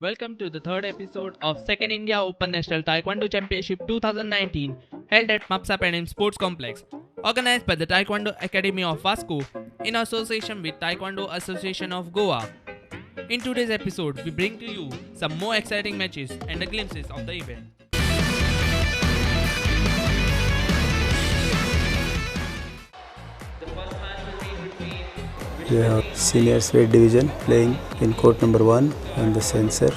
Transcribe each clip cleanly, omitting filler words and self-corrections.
Welcome to the third episode of Second India Open National Taekwondo Championship 2019 held at Mapsapanim Sports Complex, organized by the Taekwondo Academy of Vasco in association with Taekwondo Association of Goa. In today's episode, we bring to you some more exciting matches and the glimpses of the event. We have seniors weight division playing in court number 1 on the sensor.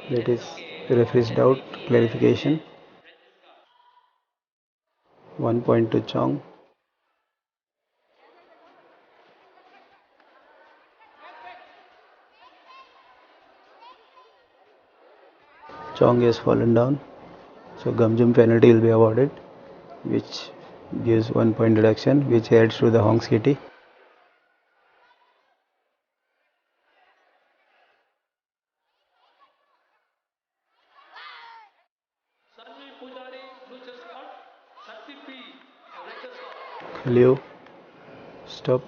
That is referee's doubt clarification. 1 point to Chong. Chong has fallen down, so gum jump penalty will be awarded, which gives 1 point deduction, which adds to the Hong's kitty. Leo, stop.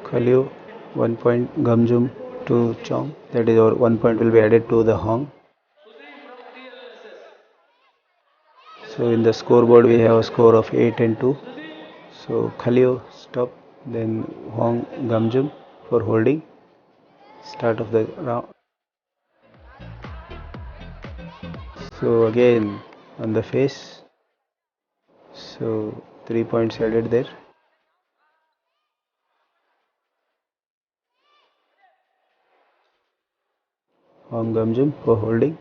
Khalio, 1 point gum jump to Chong, that is, or 1 point will be added to the Hong. So in the scoreboard we have a score of 8 and 2. So Khalio, stop, then Hong gum jump for holding. Start of the round. So again on the face. So 3 points added there. Hong gum jump for holding.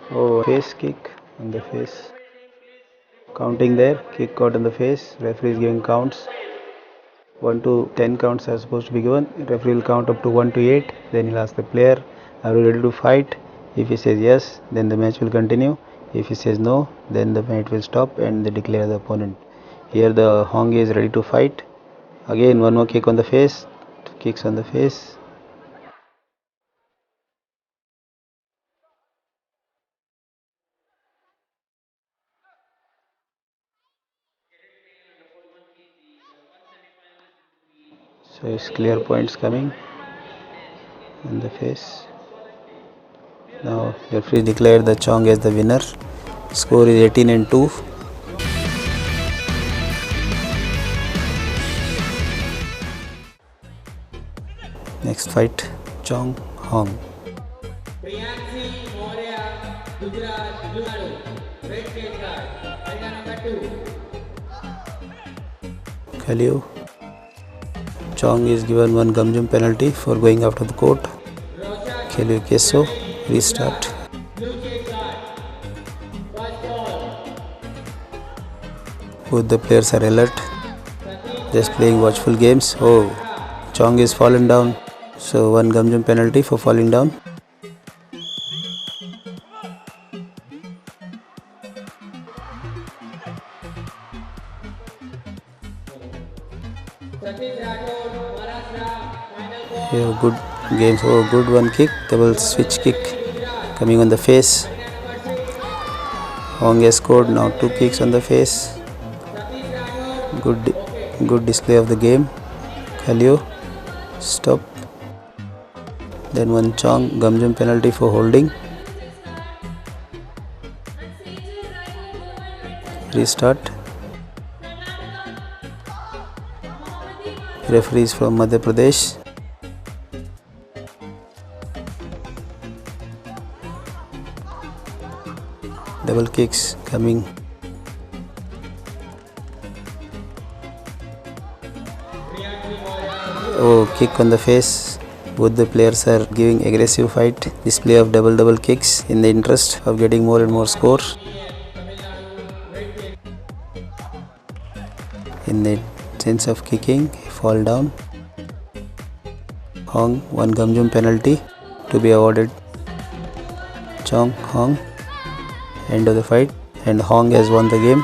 Oh, face kick on the face. Counting there, kick caught on the face. Referee is giving counts. 1 to 10 counts are supposed to be given. Referee will count up to 1 to 8. Then he'll ask the player, are you ready to fight? If he says yes, then the match will continue. If he says no, then the match will stop and they declare the opponent. Here the Hong is ready to fight. Again one more kick on the face. 2 kicks on the face. So it's clear points coming on the face. Now referee declared the Chong as the winner. Score is 18 and 2. Next fight, Chong Hong. Khalio. Chong is given 1 gum jump penalty for going out of the court. Khalio Keso, restart. Both the players are alert, just playing watchful games. Oh, Chong is fallen down, so 1 gum jump penalty for falling down. Here good games. Oh, good one kick, double switch kick coming on the face. Hong has scored now 2 kicks on the face. Good display of the game. Khalio, stop. Then 1 Chong gum jump penalty for holding. Restart. Referees from Madhya Pradesh. Double kicks coming. Oh, kick on the face. Both the players are giving aggressive fight. Display of double kicks in the interest of getting more and more score. In the sense of kicking, fall down. Hong, one gum jump penalty to be awarded. Chong, Hong, end of the fight, and Hong has won the game.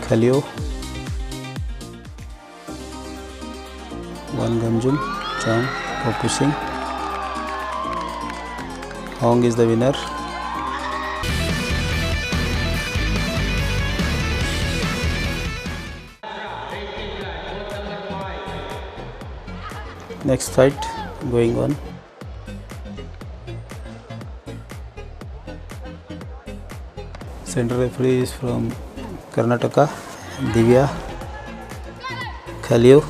Khalio. 1 Gamjum, Chong for pushing. Hong is the winner. Next fight going on. Center referee is from Karnataka, Divya. Khalio.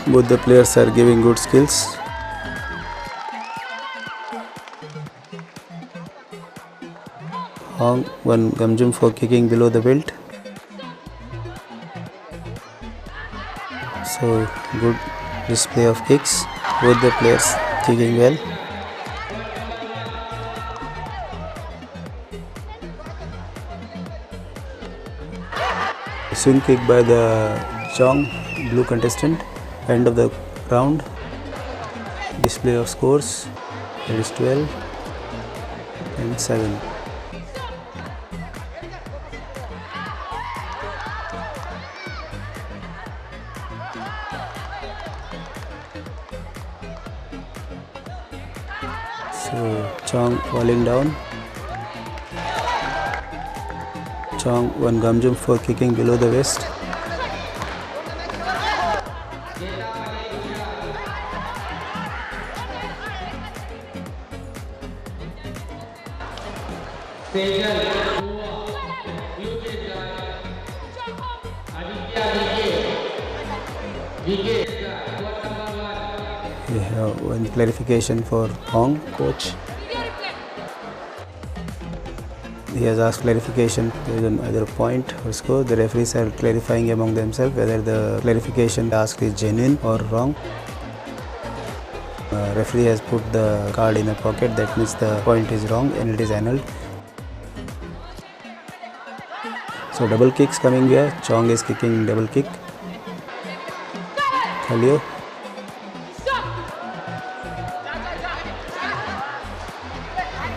Both the players are giving good skills. Hong 1 Gamjum for kicking below the belt. So good display of kicks. Both the players kicking well. Swing kick by the Chong, blue contestant. End of the round. Display of scores. It is 12 and 7. So Chong falling down. Chong 1 Gamjum for kicking below the waist. We have one clarification for Hong, coach. He has asked clarification based on either point or score. The referees are clarifying among themselves whether the clarification asked is genuine or wrong. Referee has put the card in a pocket, that means the point is wrong and it is annulled. So double kicks coming here. Chong is kicking double kick. Khalio.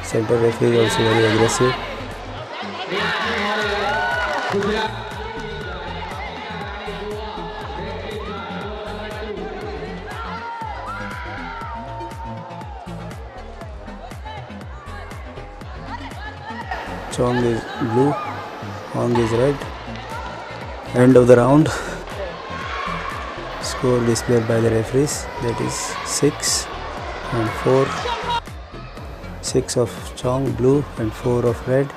Center referee also very aggressive. Chong is blue, Hong is red. End of the round. Score displayed by the referees, that is 6 and 4. 6 of Chong blue and 4 of red.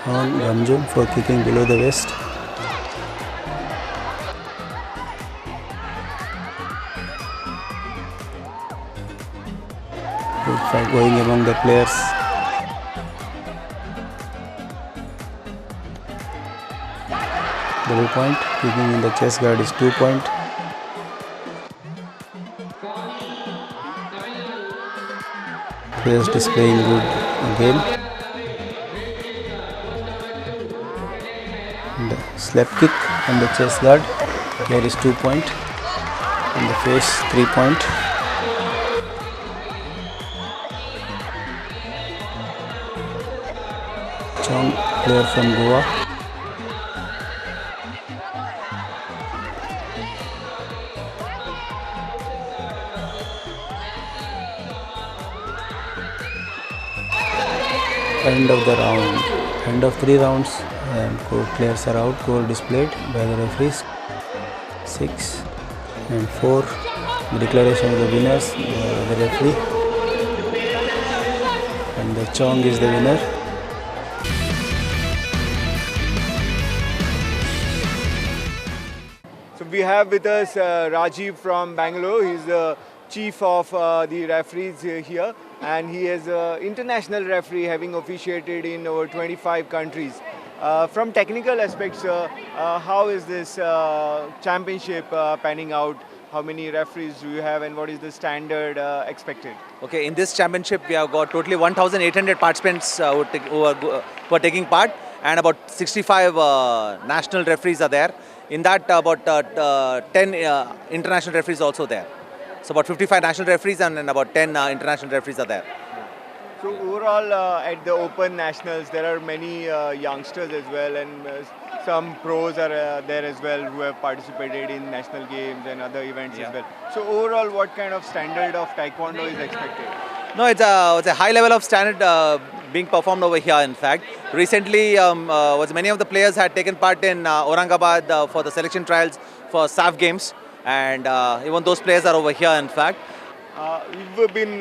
Hong Gamjum for kicking below the waist. Good fight going among the players. Double point, kicking in the chest guard is 2 point. Players displaying good game. And slap kick on the chest guard, there is 2 point. On the face, 3 point. Chong, player from Goa. End of the round. End of 3 rounds and 4 players are out. Goal displayed by the referees. 6 and 4. The declaration of the winners by the referee. And the Chong is the winner. So we have with us Rajiv from Bangalore. He's the chief of the referees here, and he is an international referee having officiated in over 25 countries. From technical aspects, how is this championship panning out? How many referees do you have and what is the standard expected? Okay, in this championship we have got totally 1,800 participants who are taking part, and about 65 national referees are there. In that, about 10 international referees also there. So about 55 national referees and about 10 international referees are there. So overall, at the Open Nationals, there are many youngsters as well, and some pros are there as well who have participated in national games and other events as well. So overall, what kind of standard of Taekwondo is expected? No, it's a high level of standard being performed over here. In fact, recently, many of the players had taken part in Aurangabad for the selection trials for SAF games, and even those players are over here. In fact, You've been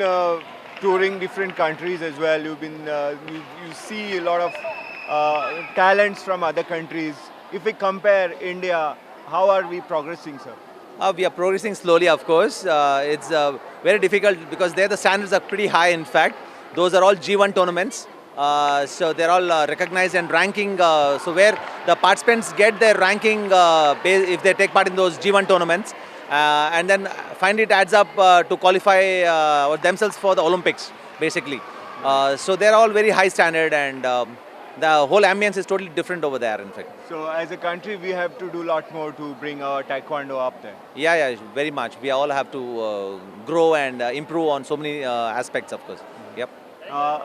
touring different countries as well. You've been you see a lot of talents from other countries. If we compare India, how are we progressing, sir? we are progressing slowly, of course. It's very difficult because there the standards are pretty high. In fact, those are all G1 tournaments. So they're all recognized and ranking. So where the participants get their ranking if they take part in those G1 tournaments, and then finally it adds up to qualify themselves for the Olympics, basically. So they're all very high standard, and the whole ambience is totally different over there, in fact. So as a country, we have to do a lot more to bring our Taekwondo up there. Yeah, very much. We all have to grow and improve on so many aspects, of course. Yep.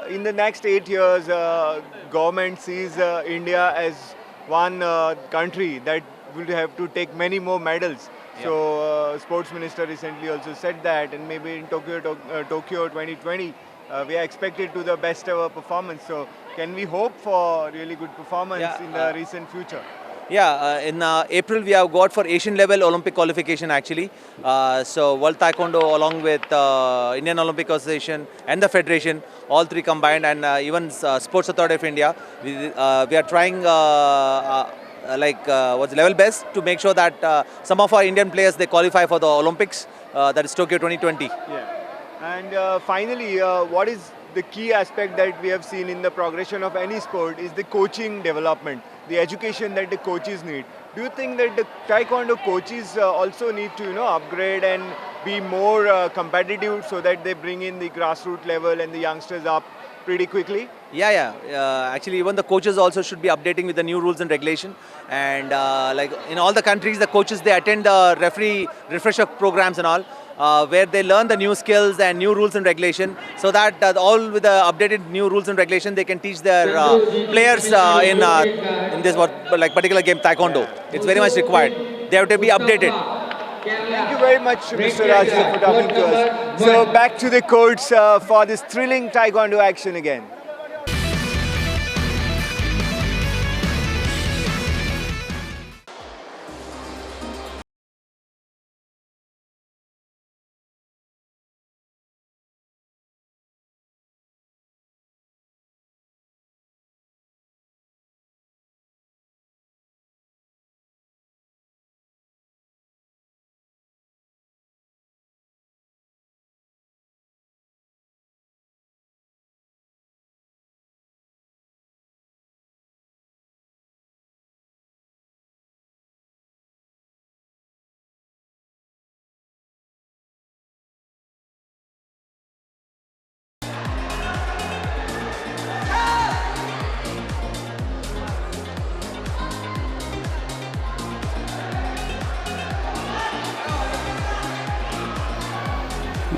In the next 8 years, government sees India as one country that will have to take many more medals. Yeah. So sports minister recently also said that, and maybe in Tokyo 2020, we are expected to the best ever performance. So can we hope for really good performance in the recent future? Yeah, in April we have got for Asian level Olympic qualification actually. So World Taekwondo along with Indian Olympic Association and the Federation, all three combined, and even Sports Authority of India, we are trying what's level best to make sure that some of our Indian players they qualify for the Olympics, that is Tokyo 2020. Yeah. And finally, what is the key aspect that we have seen in the progression of any sport is the coaching development, the education that the coaches need. Do you think that the Taekwondo coaches also need to upgrade and be more competitive so that they bring in the grassroots level and the youngsters up pretty quickly? Yeah. Actually, even the coaches also should be updating with the new rules and regulation. And like in all the countries, the coaches they attend the referee refresher programs and all, where they learn the new skills and new rules and regulation, so that all with the updated new rules and regulation, they can teach their players in this particular game Taekwondo. It's very much required. They have to be updated. Thank you very much, Mr. Rajiv, for talking to us. So back to the courts for this thrilling Taekwondo action again.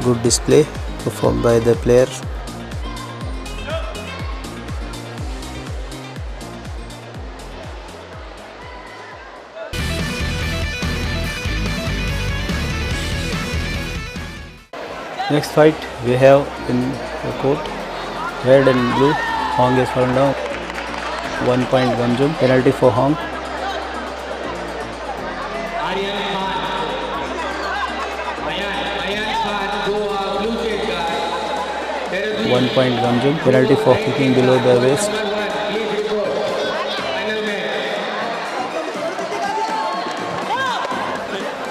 Good display performed by the player. Next fight we have in the court, red and blue. Hong is fallen down. 1 point Gamjum, penalty for Hong. 1 point Gamjum, penalty for kicking below the waist.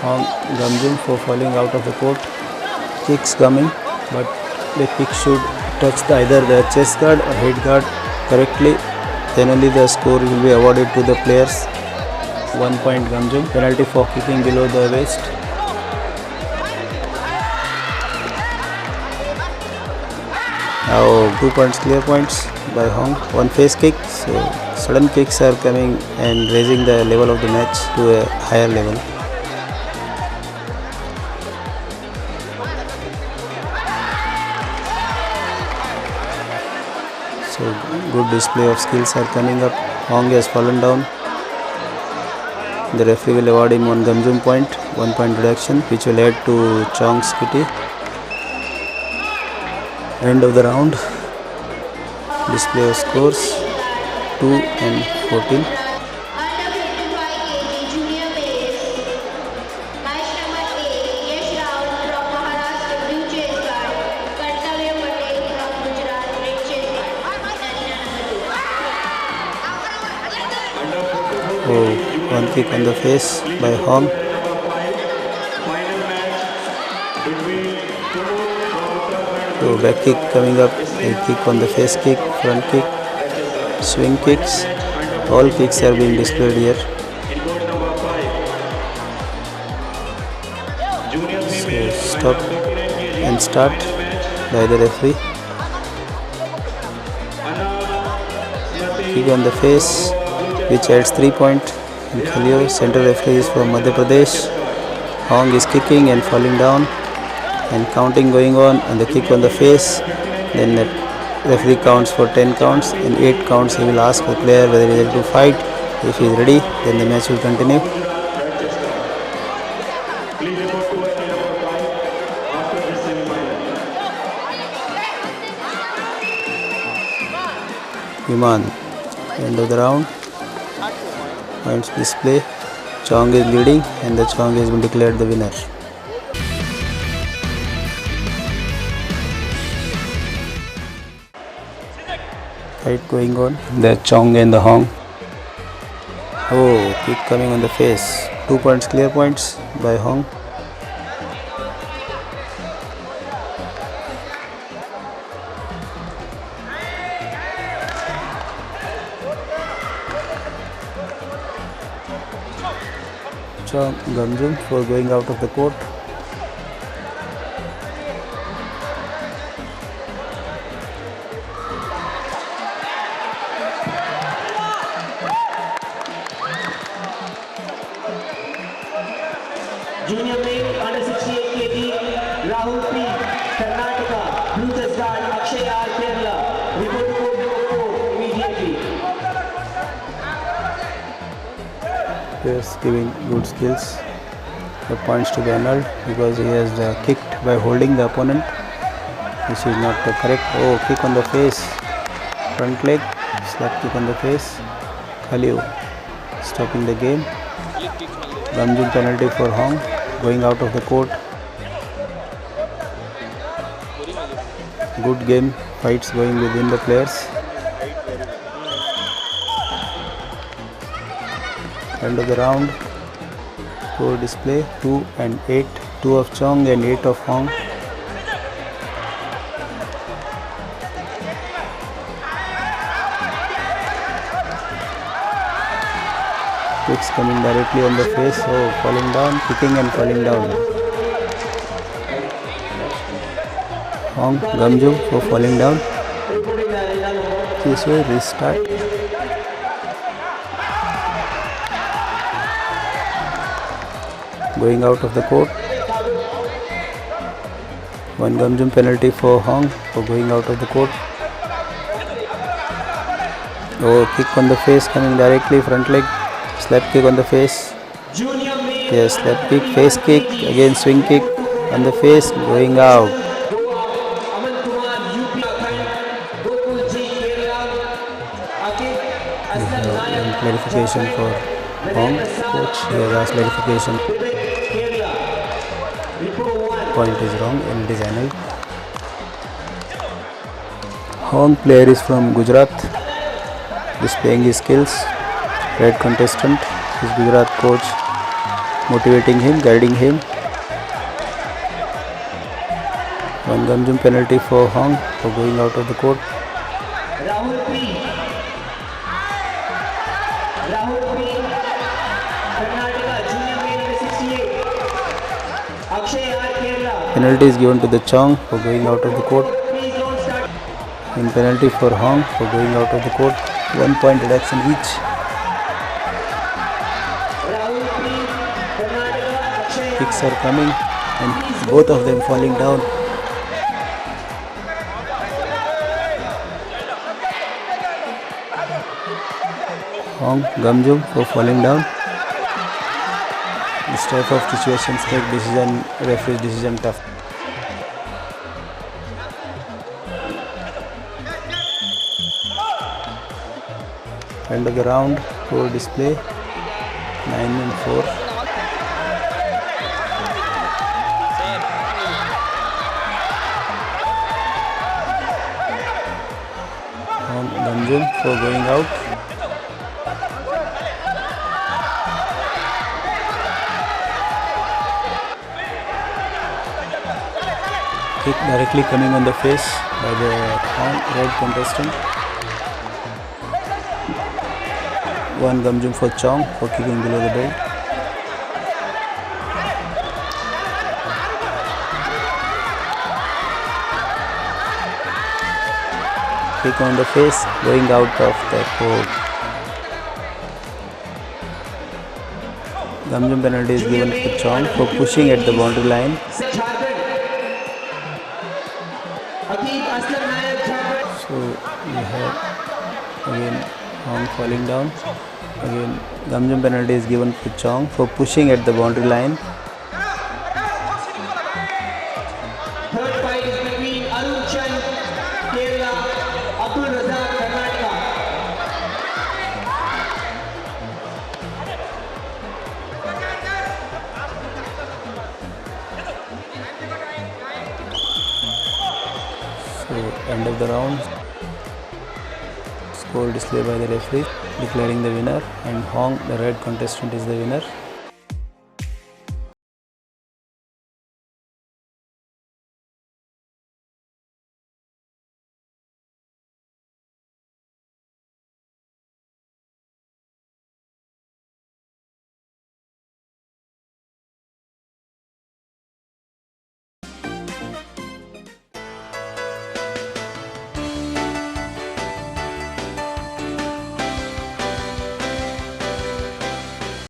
Hong Gamjum for falling out of the court. Kicks coming, but the kick should touch either the chest guard or head guard correctly. Then only the score will be awarded to the players. 1 point Gamjum, penalty for kicking below the waist. Now 2 points, clear points. by Hong. One face kick. So sudden kicks are coming and raising the level of the match to a higher level. So good display of skills are coming up. Hong has fallen down. The referee will award him one Gamjum point, 1 point reduction, which will add to Chong's kitty. End of the round. Display of scores 2 and 14. Under 55 kg junior males, match number 8, Yash Rao from Maharashtra blue chase card, Kartavya Patel from Gujarat red chase card, arena number 2. Oh, one kick on the face by Hong. So back kick coming up, a kick on the face kick, front kick, swing kicks. All kicks are being displayed here. So stop and start by the referee. Kick on the face, which adds 3 points. And Khalio, center referee is from Madhya Pradesh. Hong is kicking and falling down, and counting going on, and the kick on the face. Then the referee counts for 10 counts. In 8 counts, he will ask the player whether he is ready to fight. If he is ready, then the match will continue. Viman, end of the round. Points display. Chong is leading, and the Chong has been declared the winner. Fight going on. The Chong and the Hong. Oh, kick coming on the face. 2 points, clear points by Hong. Chong Gamjum for going out of the court. Junior male under 68 kg, Rahul P. Karnataka, blue chest guard, Akshay R. Kerala. Report to court number 4 immediately. Players giving good skills. The points to be annulled because he has kicked by holding the opponent, which is not correct. Oh, kick on the face, front leg, slap kick on the face. Khalio stopping the game. Gamjum penalty for Hong, going out of the court. Good game, fights going within the players. End of the round. Score display 2 and 8. 2 of Chong and 8 of Hong. Kicks coming directly on the face. Oh, falling down, kicking and falling down. Hong Gamjum for falling down. This way, restart. Going out of the court. One Gamjum penalty for Hong for going out of the court. Oh, kick on the face coming directly, front leg. Slap kick on the face. Yes, slap kick, face kick, again swing kick on the face, going out. Clarification for Hong. Coach, he has asked clarification. Point is wrong and it is annulled. Hong player is from Gujarat, displaying his skills. Red contestant, his Gujarat coach motivating him, guiding him. One Gamjum penalty for Hong for going out of the court. Rahul P. Karnataka, junior male under 68. Akshay R. Kerala. Penalty is given to the Chong for going out of the court. Please don't start. In penalty for Hong for going out of the court. 1 point deduction each. Rahul P. Karnataka, Akshay R. Kicks are coming and both of them falling down. Hong Gamjum for falling down. This type of situations make referee's decision tough. End of the round, score display 9-4. Hong Gamjum for going out. Kick directly coming on the face by the red contestant. One Gamjum for Chong for kicking below the belt. Kick on the face, going out of the court. Gamjum penalty is given for Chong for pushing at the boundary line. Jharkhand. Akeem Aslam Nayak, Jharkhand. So we have again Hong falling down. Again Gamjum penalty is given for Chong for pushing at the boundary line. Third fight is between Arun Chand, Kerala, Abdul Razak, Karnataka. So end of the round. Score displayed by the referee declaring the winner, and Hong, the red contestant, is the winner.